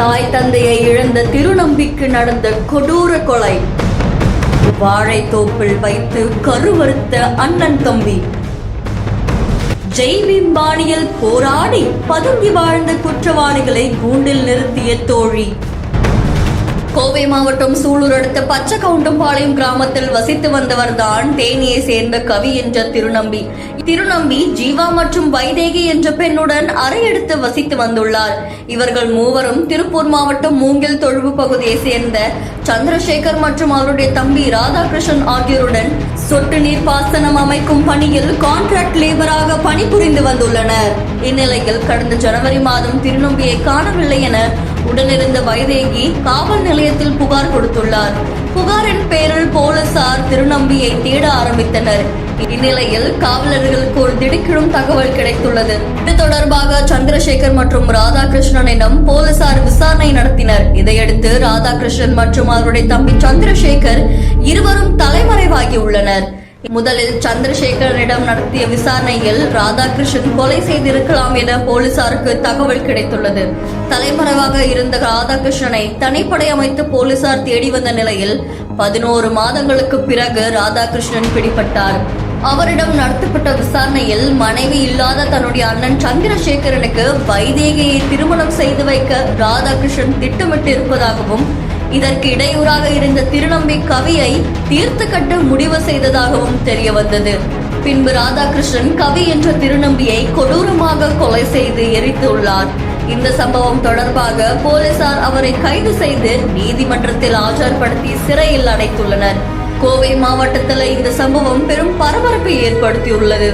தாய் தந்தையை இழந்த திருநம்பிக்கு நடந்த கொடூர கொலை. வாழைத்தோப்பில் வைத்து கருவறுத்த அண்ணன் தம்பி. ஜெய்பீம் பாணியில் போராடி பதுங்கி வாழ்ந்த குற்றவாளிகளை கூண்டில் நிறுத்திய தோழி. கோவை மாவட்டம் சூலூர் அடுத்த பச்சைக்கவுண்டம்பாளையம் கிராமத்தில் வசித்து வந்தவர்தான் தேனியை சேர்ந்த கவி என்ற திருநம்பி ஜீவா மற்றும் வைதேகி என்ற பெண்ணுடன் அறையெடுத்து வசித்து வந்துள்ளார். இவர்கள் மூவரும் திருப்பூர் மாவட்டம் மூங்கில் தொழுவு பகுதியை சேர்ந்த சந்திரசேகர் மற்றும் அவருடைய தம்பி ராதாகிருஷ்ணன் ஆகியோருடன் சொட்டு நீர் பாசனம் அமைக்கும் பணியில் கான்ட்ராக்ட் லேபராக பணிபுரிந்து வந்துள்ளனர். இந்நிலையில் கடந்த ஜனவரி மாதம் திருநம்பியை காணவில்லை என உடனிருந்த வைதேகி காவல் நிலையத்தில் புகார் கொடுத்துள்ளார். புகாரின் பேரில் போலீசார் திருநம்பியை தேட ஆரம்பித்தனர். இந்நிலையில் காவலர்களுக்கு ஒரு திடுக்கிடும் தகவல் கிடைத்துள்ளது. இது தொடர்பாக சந்திரசேகர் மற்றும் ராதாகிருஷ்ணனிடம் போலீசார் விசாரணை நடத்தினர். இதையடுத்து ராதாகிருஷ்ணன் மற்றும் அவருடைய தம்பி சந்திரசேகர் இருவரும் தலைமறைவாகி உள்ளனர். முதலில் சந்திரசேகரனிடம் நடத்திய விசாரணையில் ராதாகிருஷ்ணன் கொலை செய்திருக்கலாம் என போலீசாருக்கு தகவல் கிடைத்துள்ளது. தலைமறைவாக இருந்த ராதாகிருஷ்ணனை தனிப்படை அமைத்து போலீசார் தேடி வந்த நிலையில் 11 மாதங்களுக்கு பிறகு ராதாகிருஷ்ணன் பிடிபட்டார். அவரிடம் நடத்தப்பட்ட விசாரணையில் மனைவி இல்லாத தன்னுடைய அண்ணன் சந்திரசேகரனுக்கு வைதேகியை திருமணம் செய்து வைக்க ராதாகிருஷ்ணன் திட்டமிட்டு இருப்பதாகவும் இதற்கு இடையூறாக இருந்த திருநம்பி கவியை தீர்த்து கட்ட முடிவு செய்ததாகவும் தெரிய வந்தது. பின்பு ராதாகிருஷ்ணன் கவி என்ற திருநம்பியை கொடூரமாக கொலை செய்து எரித்துள்ளார். இந்த சம்பவம் தொடர்பாக போலீசார் அவரை கைது செய்து நீதிமன்றத்தில் ஆஜர்படுத்தி சிறையில் அடைத்துள்ளனர். கோவை மாவட்டத்தில் இந்த சம்பவம் பெரும் பரபரப்பை ஏற்படுத்தியுள்ளது.